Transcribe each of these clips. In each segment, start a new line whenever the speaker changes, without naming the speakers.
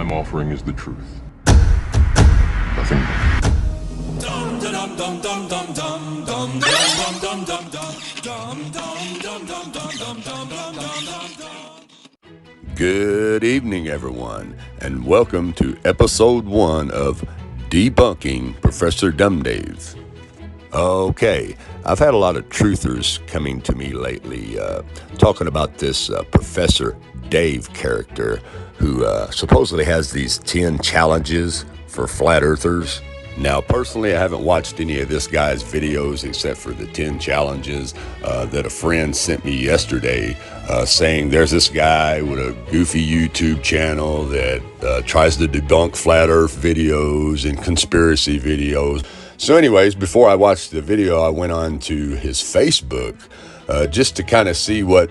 I'm offering is the truth. Nothing more.
Good evening, everyone, and welcome to episode 1 of Debunking Professor DUMBdave. Okay, I've had a lot of truthers coming to me lately talking about this Professor Dave character who supposedly has these 10 challenges for flat earthers. Now, personally, I haven't watched any of this guy's videos except for the 10 challenges that a friend sent me yesterday saying there's this guy with a goofy YouTube channel that tries to debunk flat earth videos and conspiracy videos. So anyways, before I watched the video, I went on to his Facebook just to kind of see what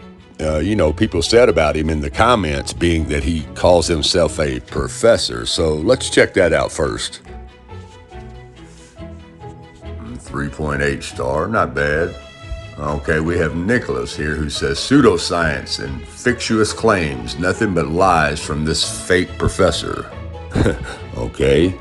people said about him in the comments, being that he calls himself a professor. So let's check that out first. 3.8 star, not bad. Okay, we have Nicholas here who says pseudoscience and fictitious claims, nothing but lies from this fake professor. Okay,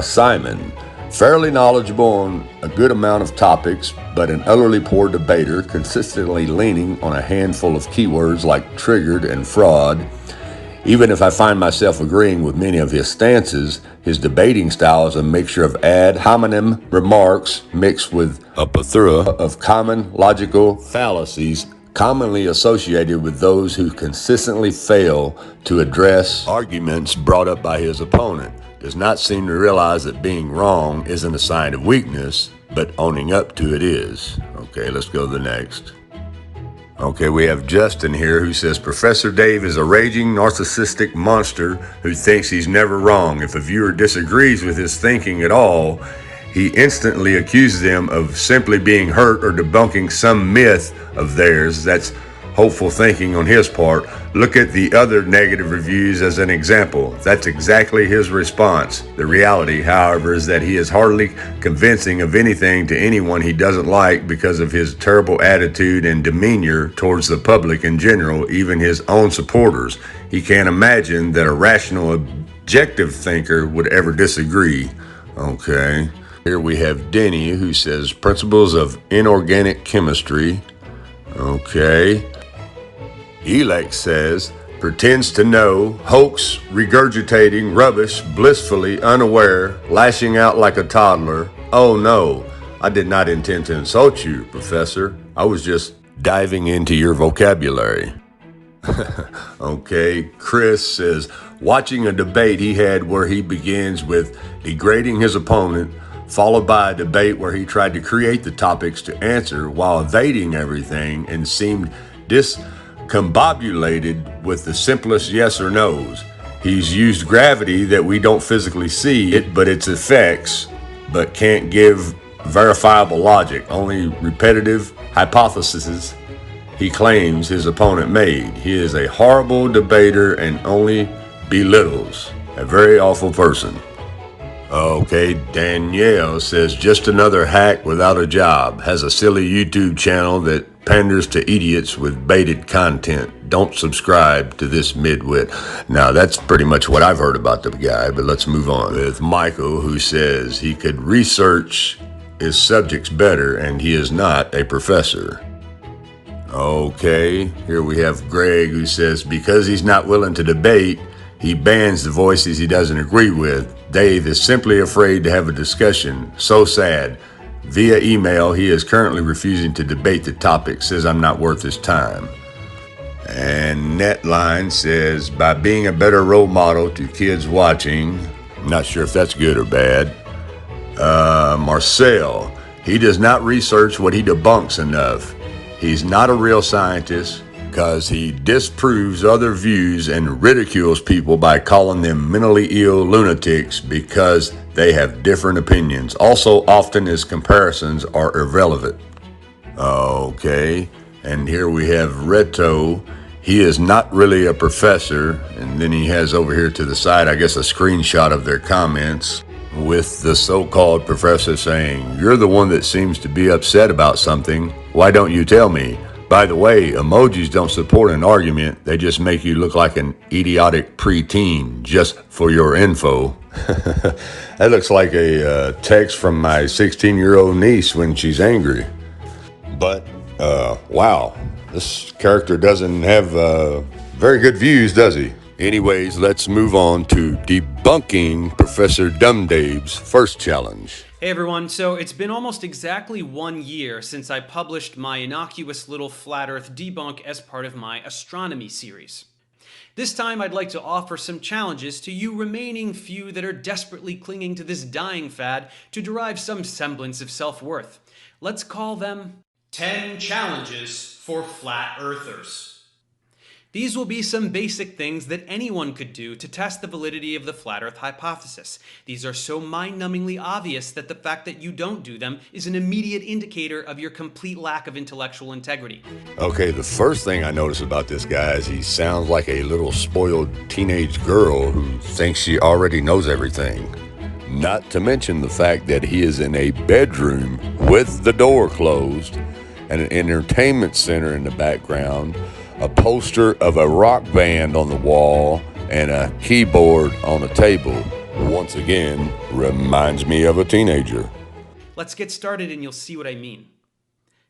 Simon, fairly knowledgeable on a good amount of topics, but an utterly poor debater, consistently leaning on a handful of keywords like triggered and fraud. Even if I find myself agreeing with many of his stances, his debating style is a mixture of ad hominem remarks mixed with a plethora of common logical fallacies commonly associated with those who consistently fail to address arguments brought up by his opponent. Does not seem to realize that being wrong isn't a sign of weakness, but owning up to it is. Okay, let's go to the next. Okay, we have Justin here who says Professor Dave is a raging narcissistic monster who thinks he's never wrong. If a viewer disagrees with his thinking at all, he instantly accuses them of simply being hurt or debunking some myth of theirs. That's hopeful thinking on his part. Look at the other negative reviews as an example. That's exactly his response. The reality, however, is that he is hardly convincing of anything to anyone he doesn't like because of his terrible attitude and demeanor towards the public in general, even his own supporters. He can't imagine that a rational, objective thinker would ever disagree. Okay. Here we have Denny who says principles of inorganic chemistry. Okay. Elex says, pretends to know, hoax, regurgitating rubbish, blissfully unaware, lashing out like a toddler. Oh no, I did not intend to insult you, Professor. I was just diving into your vocabulary. Okay, Chris says, watching a debate he had where he begins with degrading his opponent, followed by a debate where he tried to create the topics to answer while evading everything and seemed discombobulated with the simplest yes or no's. He's used gravity that we don't physically see it, but its effects, but can't give verifiable logic, only repetitive hypotheses he claims his opponent made. He is a horrible debater and only belittles. A very awful person. Okay, Danielle says, just another hack without a job. Has a silly YouTube channel that panders to idiots with baited content. Don't subscribe to this midwit. Now, that's pretty much what I've heard about the guy, but let's move on with Michael, who says he could research his subjects better, and he is not a professor. Okay, here we have Greg, who says because he's not willing to debate, he bans the voices he doesn't agree with. Dave is simply afraid to have a discussion. So sad. Via email, he is currently refusing to debate the topic, says I'm not worth his time. And Netline says, by being a better role model to kids watching, not sure if that's good or bad. Marcel, he does not research what he debunks enough. He's not a real scientist because he disproves other views and ridicules people by calling them mentally ill lunatics because they have different opinions. Also, often his comparisons are irrelevant. Okay, and here we have Reto. He is not really a professor, and then he has over here to the side, I guess, a screenshot of their comments with the so-called professor saying, you're the one that seems to be upset about something. Why don't you tell me? By the way, emojis don't support an argument. They just make you look like an idiotic preteen, just for your info. That looks like a text from my 16-year-old niece when she's angry. But, wow, this character doesn't have very good views, does he? Anyways, let's move on to debunking Professor DUMBdave's first challenge.
Hey everyone, so it's been almost exactly 1 year since I published my innocuous little flat earth debunk as part of my astronomy series. This time I'd like to offer some challenges to you remaining few that are desperately clinging to this dying fad to derive some semblance of self-worth. Let's call them 10 Challenges for Flat Earthers. These will be some basic things that anyone could do to test the validity of the flat earth hypothesis. These are so mind-numbingly obvious that the fact that you don't do them is an immediate indicator of your complete lack of intellectual integrity.
Okay, the first thing I notice about this guy is he sounds like a little spoiled teenage girl who thinks she already knows everything. Not to mention the fact that he is in a bedroom with the door closed and an entertainment center in the background, a poster of a rock band on the wall, and a keyboard on a table. Once again, reminds me of a teenager.
Let's get started and you'll see what I mean.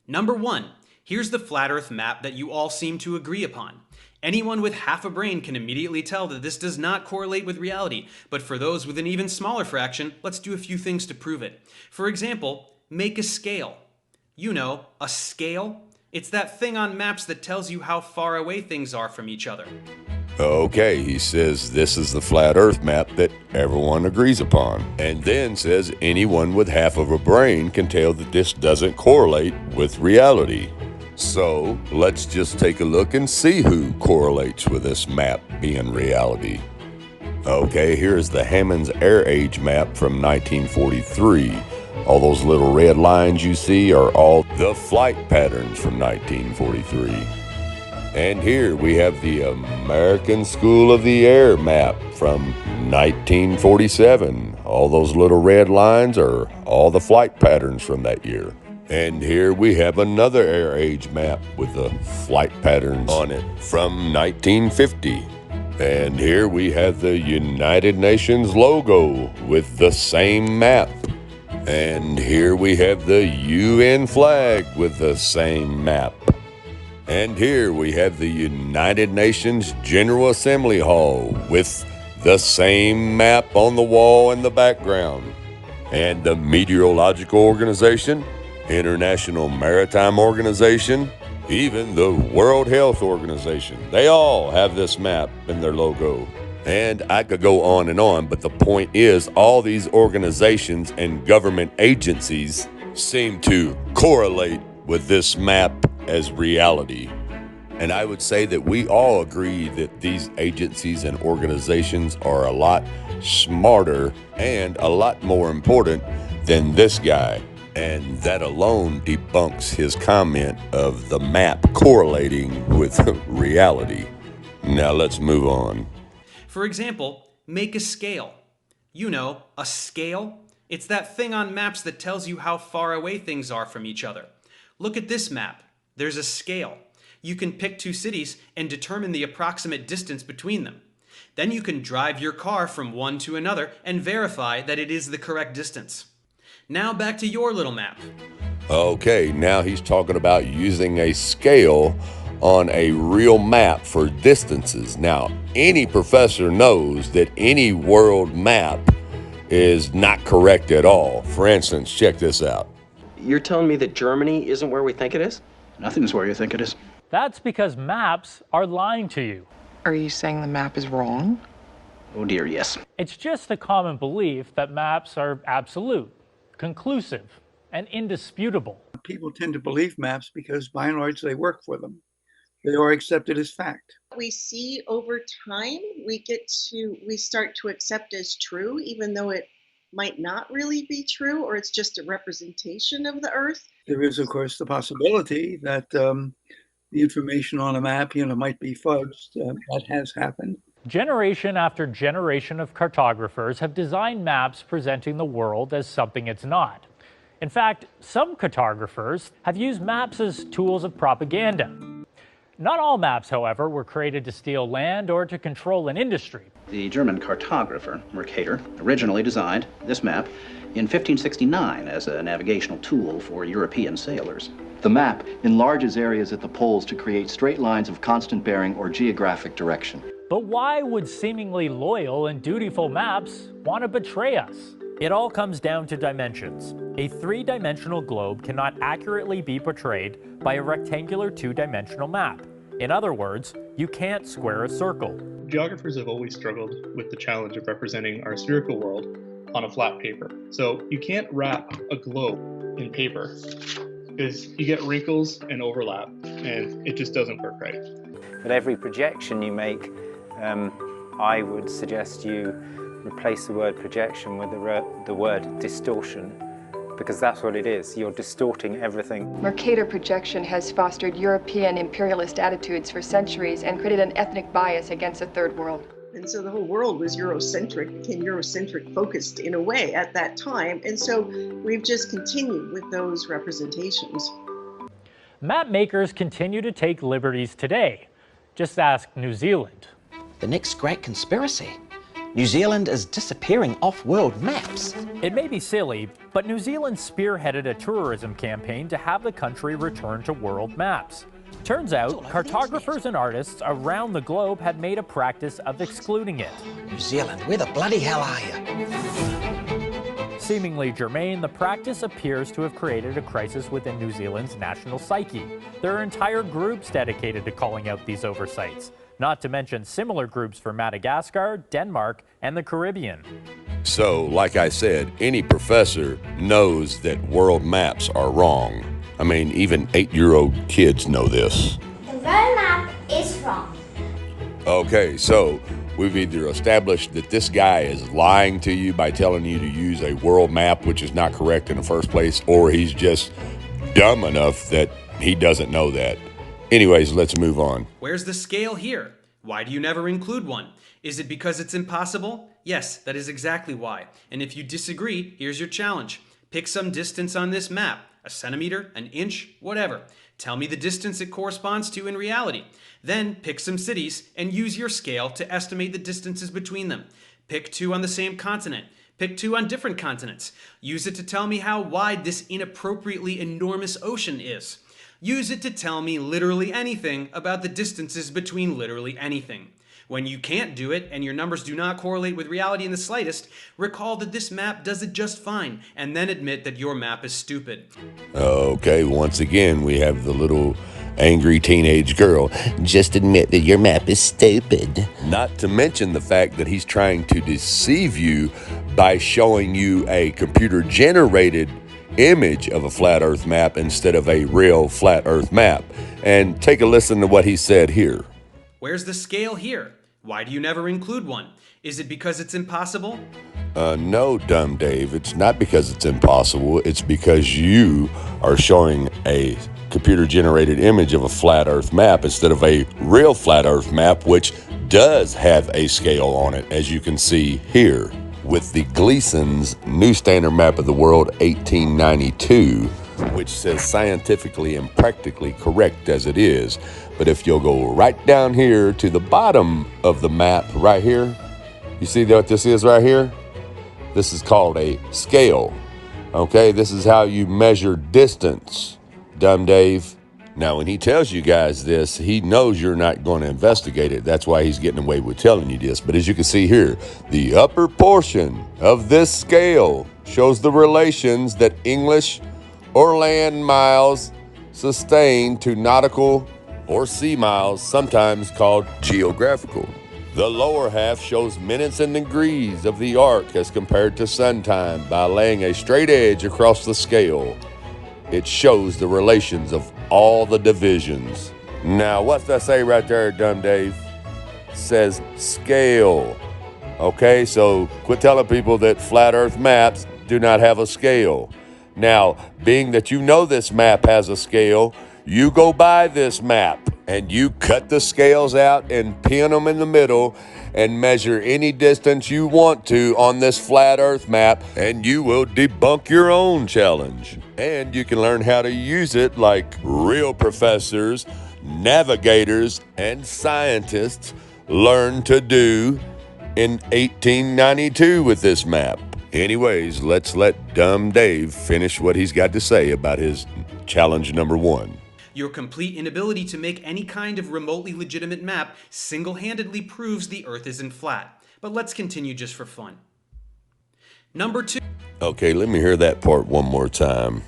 Number 1, here's the flat earth map that you all seem to agree upon. Anyone with half a brain can immediately tell that this does not correlate with reality, but for those with an even smaller fraction, let's do a few things to prove it. For example, make a scale. You know, a scale? It's that thing on maps that tells you how far away things are from each other.
Okay, he says this is the flat earth map that everyone agrees upon, and then says anyone with half of a brain can tell that this doesn't correlate with reality. So let's just take a look and see who correlates with this map being reality. Okay, here's the Hammond's Air Age map from 1943. All those little red lines you see are all the flight patterns from 1943. And here we have the American School of the Air map from 1947. All those little red lines are all the flight patterns from that year. And here we have another Air Age map with the flight patterns on it from 1950. And here we have the United Nations logo with the same map. And here we have the UN flag with the same map. And here we have the United Nations General Assembly Hall with the same map on the wall in the background. And the Meteorological Organization, International Maritime Organization, even the World Health Organization, they all have this map in their logo. And I could go on, but the point is all these organizations and government agencies seem to correlate with this map as reality. And I would say that we all agree that these agencies and organizations are a lot smarter and a lot more important than this guy. And that alone debunks his comment of the map correlating with reality. Now let's move on.
For example, make a scale. You know, a scale? It's that thing on maps that tells you how far away things are from each other. Look at this map. There's a scale. You can pick 2 cities and determine the approximate distance between them. Then you can drive your car from one to another and verify that it is the correct distance. Now back to your little map.
Okay, now he's talking about using a scale on a real map for distances. Now, any professor knows that any world map is not correct at all. For instance, check this out.
You're telling me that Germany isn't where we think it is?
Nothing's where you think it is.
That's because maps are lying to you.
Are you saying the map is wrong?
Oh dear, yes.
It's just a common belief that maps are absolute, conclusive, and indisputable.
People tend to believe maps because by and large they work for them. They are accepted as fact.
We see over time, we start to accept as true, even though it might not really be true, or it's just a representation of the Earth.
There is, of course, the possibility that the information on a map, might be fudged. That has happened.
Generation after generation of cartographers have designed maps presenting the world as something it's not. In fact, some cartographers have used maps as tools of propaganda. Not all maps, however, were created to steal land or to control an industry.
The German cartographer, Mercator, originally designed this map in 1569 as a navigational tool for European sailors.
The map enlarges areas at the poles to create straight lines of constant bearing or geographic direction.
But why would seemingly loyal and dutiful maps want to betray us? It all comes down to dimensions. A three-dimensional globe cannot accurately be portrayed by a rectangular two-dimensional map. In other words, you can't square a circle.
Geographers have always struggled with the challenge of representing our spherical world on a flat paper. So you can't wrap a globe in paper because you get wrinkles and overlap, and it just doesn't work right.
With every projection you make, I would suggest you replace the word projection with the word distortion, because that's what it is. You're distorting everything.
Mercator projection has fostered European imperialist attitudes for centuries and created an ethnic bias against the Third World.
And so the whole world was Eurocentric, became Eurocentric focused in a way at that time. And so we've just continued with those representations.
Map makers continue to take liberties today. Just ask New Zealand.
The next great conspiracy. New Zealand is disappearing off world maps.
It may be silly, but New Zealand spearheaded a tourism campaign to have the country return to world maps. Turns out, cartographers and artists around the globe had made a practice of excluding it.
New Zealand, where the bloody hell are you?
Seemingly germane, the practice appears to have created a crisis within New Zealand's national psyche. There are entire groups dedicated to calling out these oversights, not to mention similar groups for Madagascar, Denmark, and the Caribbean.
So, like I said, any professor knows that world maps are wrong. I mean, even 8-year-old kids know this.
The world map is wrong.
Okay, so we've either established that this guy is lying to you by telling you to use a world map, which is not correct in the first place, or he's just dumb enough that he doesn't know that. Anyways, let's move on.
Where's the scale here? Why do you never include one? Is it because it's impossible? Yes, that is exactly why. And if you disagree, here's your challenge. Pick some distance on this map, a centimeter, an inch, whatever. Tell me the distance it corresponds to in reality. Then pick some cities and use your scale to estimate the distances between them. Pick two on the same continent. Pick two on different continents. Use it to tell me how wide this inappropriately enormous ocean is. Use it to tell me literally anything about the distances between literally anything. When you can't do it and your numbers do not correlate with reality in the slightest, recall that this map does it just fine, and then admit that your map is stupid.
Okay, once again, we have the little angry teenage girl.
Just admit that your map is stupid.
Not to mention the fact that he's trying to deceive you by showing you a computer-generated image of a flat earth map instead of a real flat earth map. And take a listen to what he said here.
Where's the scale here? Why do you never include one? Is it because it's impossible?
No, DUMBdave, it's not because it's impossible. It's because you are showing a computer-generated image of a flat earth map instead of a real flat earth map, which does have a scale on it, as you can see here. With the Gleason's New Standard Map of the World 1892, which says scientifically and practically correct as it is. But if you'll go right down here to the bottom of the map right here, you see what this is right here? This is called a scale. Okay, this is how you measure distance, DUMBdave. Now, when he tells you guys this, he knows you're not going to investigate it. That's why he's getting away with telling you this. But as you can see here, the upper portion of this scale shows the relations that English or land miles sustain to nautical or sea miles, sometimes called geographical. The lower half shows minutes and degrees of the arc as compared to sun time by laying a straight edge across the scale. It shows the relations of all the divisions. Now, what's that say right there, DUMBdave? It says scale. Okay, so quit telling people that flat earth maps do not have a scale. Now, being that you know this map has a scale, you go buy this map and you cut the scales out and pin them in the middle and measure any distance you want to on this flat earth map, and you will debunk your own challenge. And you can learn how to use it like real professors, navigators, and scientists learned to do in 1892 with this map. Anyways, let's let Dumb Dave finish what he's got to say about his challenge number 1.
Your complete inability to make any kind of remotely legitimate map single-handedly proves the Earth isn't flat. But let's continue just for fun. Number 2.
Okay, let me hear that part one more time.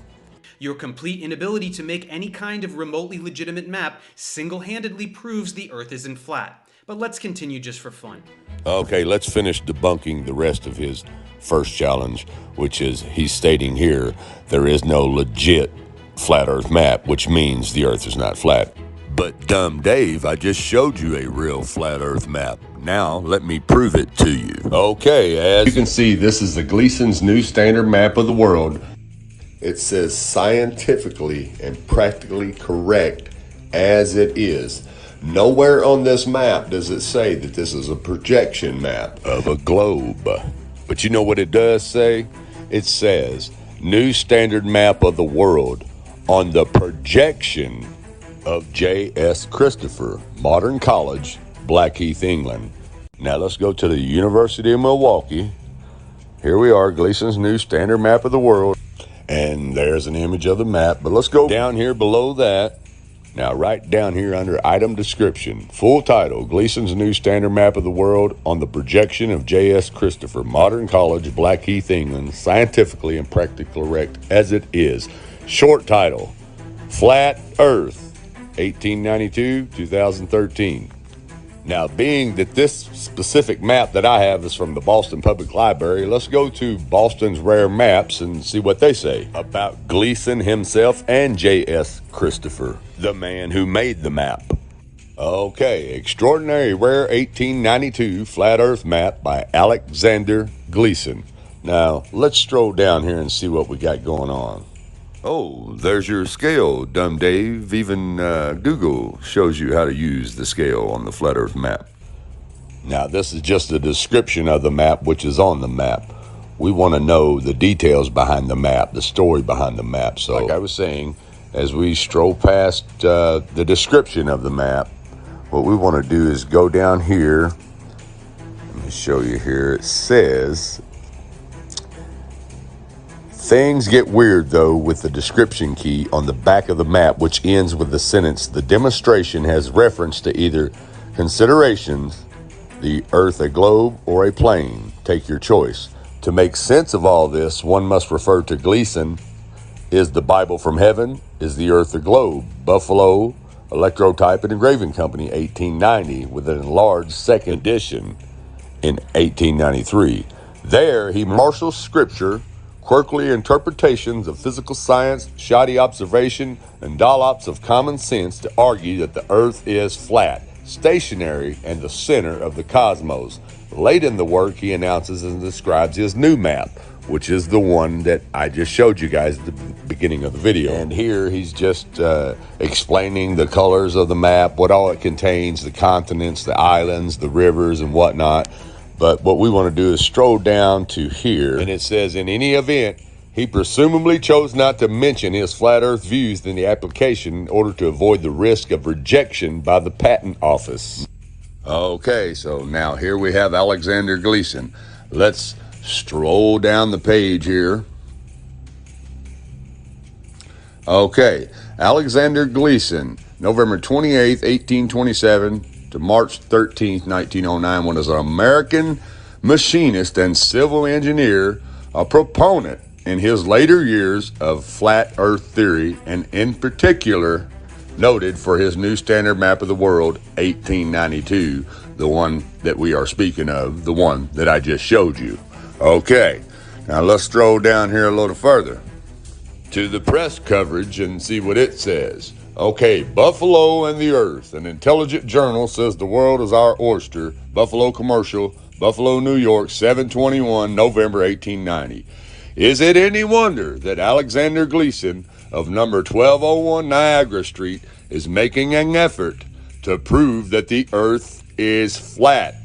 Your complete inability to make any kind of remotely legitimate map single-handedly proves the Earth isn't flat. But let's continue just for fun.
Okay, let's finish debunking the rest of his first challenge, which is he's stating here there is no legit flat earth map, which means the earth is not flat. But Dumb Dave, I just showed you a real flat earth map. Now let me prove it to you. Okay, as you can see, this is the Gleason's new standard map of the world. It says scientifically and practically correct as it is. Nowhere on this map does it say that this is a projection map of a globe. But you know what it does say? It says new standard map of the world on the projection of J.S. Christopher, Modern College, Blackheath, England. Now let's go to the University of Milwaukee. Here we are, Gleason's new standard map of the world. And there's an image of the map, but let's go down here below that. Now right down here under item description, full title, Gleason's new standard map of the world on the projection of J.S. Christopher, Modern College, Blackheath, England, scientifically and practically correct as it is. Short title, Flat Earth, 1892-2013. Now, being that this specific map that I have is from the Boston Public Library, let's go to Boston's Rare Maps and see what they say about Gleason himself and J.S. Christopher, the man who made the map. Okay, Extraordinary Rare 1892 Flat Earth Map by Alexander Gleason. Now, let's stroll down here and see what we got going on. Oh, there's your scale, Dumb Dave. Even Google shows you how to use the scale on the flat earth map. Now, this is just a description of the map, which is on the map. We want to know the details behind the map, the story behind the map. So, like I was saying, as we stroll past the description of the map, what we want to do is go down here. Let me show you here. It says, things get weird, though, with the description key on the back of the map, which ends with the sentence, the demonstration has reference to either considerations, the Earth a globe or a plane. Take your choice. To make sense of all this, one must refer to Gleason. Is the Bible from heaven? Is the Earth a globe? Buffalo, Electrotype and Engraving Company, 1890, with an enlarged second edition in 1893. There, he marshals scripture, quirky interpretations of physical science, shoddy observation, and dollops of common sense to argue that the Earth is flat, stationary, and the center of the cosmos. Late in the work, he announces and describes his new map, which is the one that I just showed you guys at the beginning of the video. And here he's just explaining the colors of the map, what all it contains, the continents, the islands, the rivers, and whatnot. But what we want to do is stroll down to here, and it says, in any event, he presumably chose not to mention his flat earth views in the application in order to avoid the risk of rejection by the patent office. Okay, so now here we have Alexander Gleason. Let's stroll down the page here. Okay, Alexander Gleason, November 28th, 1827 to March 13th, 1909, was an American machinist and civil engineer, a proponent in his later years of flat earth theory, and in particular noted for his new standard map of the world, 1892, the one that we are speaking of, the one that I just showed you. Okay, now let's stroll down here a little further to the press coverage and see what it says. Okay, Buffalo and the Earth. An intelligent journal says the world is our oyster. Buffalo Commercial, Buffalo, New York, 7/21, November 1890. Is it any wonder that Alexander Gleason of number 1201 Niagara Street is making an effort to prove that the Earth is flat?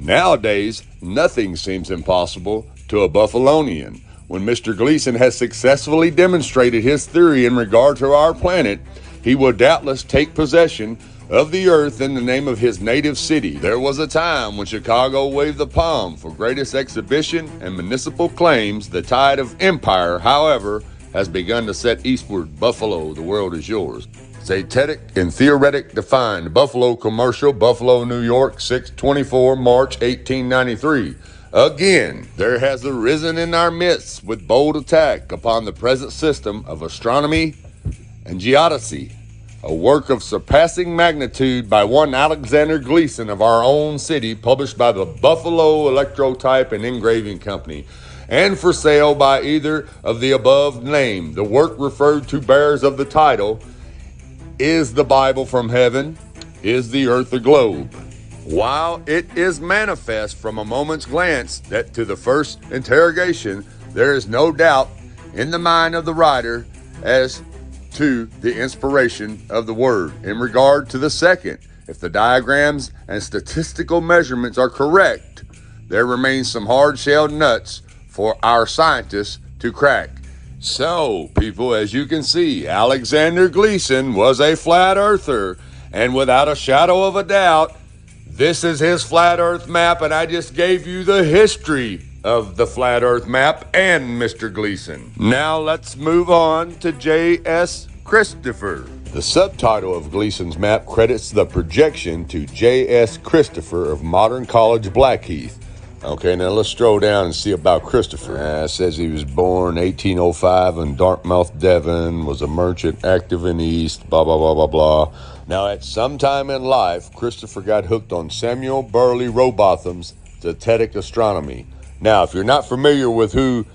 Nowadays, nothing seems impossible to a Buffalonian. When Mr. Gleason has successfully demonstrated his theory in regard to our planet, he will doubtless take possession of the earth in the name of his native city. There was a time when Chicago waved the palm for greatest exhibition and municipal claims. The tide of empire, however, has begun to set eastward. Buffalo, the world is yours. Zetetic and theoretic defined. Buffalo commercial, Buffalo, New York, 6/24, March 1893. Again, there has arisen in our midst with bold attack upon the present system of astronomy and geodesy, a work of surpassing magnitude by one Alexander Gleason of our own city, published by the Buffalo Electrotype and Engraving Company, and for sale by either of the above named. The work referred to bears of the title, Is the Bible from Heaven? Is the Earth a Globe? While it is manifest from a moment's glance that to the first interrogation there is no doubt in the mind of the writer as to the inspiration of the word. In regard to the second, if the diagrams and statistical measurements are correct, there remains some hard-shelled nuts for our scientists to crack. So, people, as you can see, Alexander Gleason was a flat earther, and without a shadow of a doubt, this is his flat earth map, and I just gave you the history of the flat earth map and Mr. Gleason. Now let's move on to J.S. Christopher. The subtitle of Gleason's map credits the projection to J.S. Christopher of Modern College, Blackheath. Okay, now let's stroll down and see about Christopher. It says he was born 1805 in Dartmouth, Devon, was a merchant active in the East, blah, blah, blah, blah, blah. Now, at some time in life, Christopher got hooked on Samuel Burley Rowbotham's Zetetic Astronomy. Now, if you're not familiar with who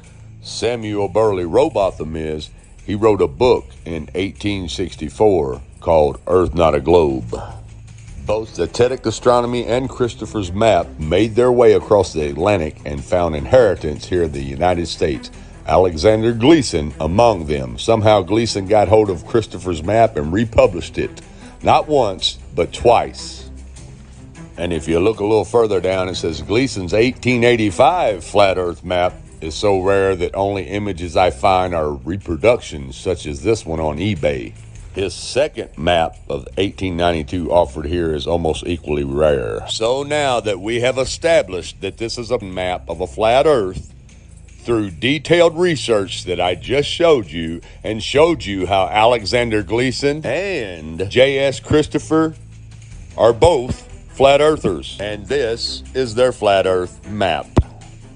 Samuel Burley Rowbotham is, he wrote a book in 1864 called Earth Not a Globe. Both Zetetic Astronomy and Christopher's map made their way across the Atlantic and found inheritance here in the United States. Alexander Gleason among them. Somehow Gleason got hold of Christopher's map and republished it. Not once, but twice. And if you look a little further down, it says Gleason's 1885 flat earth map is so rare that only images I find are reproductions such as this one on eBay. His second map of 1892 offered here is almost equally rare. So now that we have established that this is a map of a flat earth, through detailed research that I just showed you, and showed you how Alexander Gleason and J.S. Christopher are both flat earthers, and this is their flat earth map.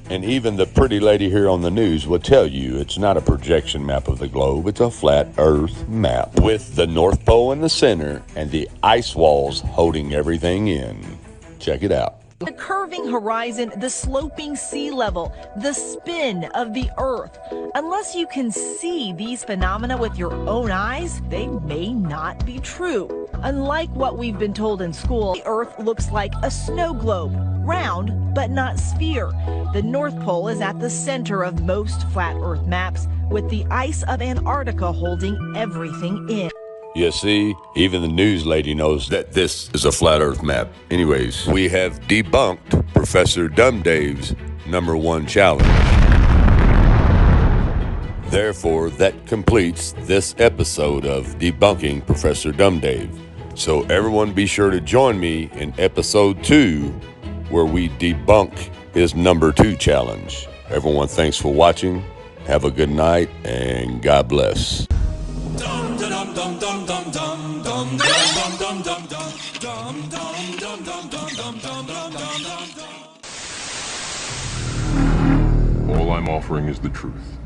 And even the pretty lady here on the news will tell you it's not a projection map of the globe, it's a flat earth map with the North Pole in the center and the ice walls holding everything in. Check it out.
The curving horizon, the sloping sea level, the spin of the Earth. Unless you can see these phenomena with your own eyes, they may not be true. Unlike what we've been told in school, the Earth looks like a snow globe, round but not sphere. The North Pole is at the center of most flat Earth maps, with the ice of Antarctica holding everything in.
You see, even the news lady knows that this is a flat earth map. Anyways, we have debunked Professor DUMBdave's #1 challenge. Therefore, that completes this episode of Debunking Professor DUMBdave. So everyone be sure to join me in episode 2, where we debunk his #2 challenge. Everyone, thanks for watching. Have a good night, and God bless.
All I'm offering is the truth.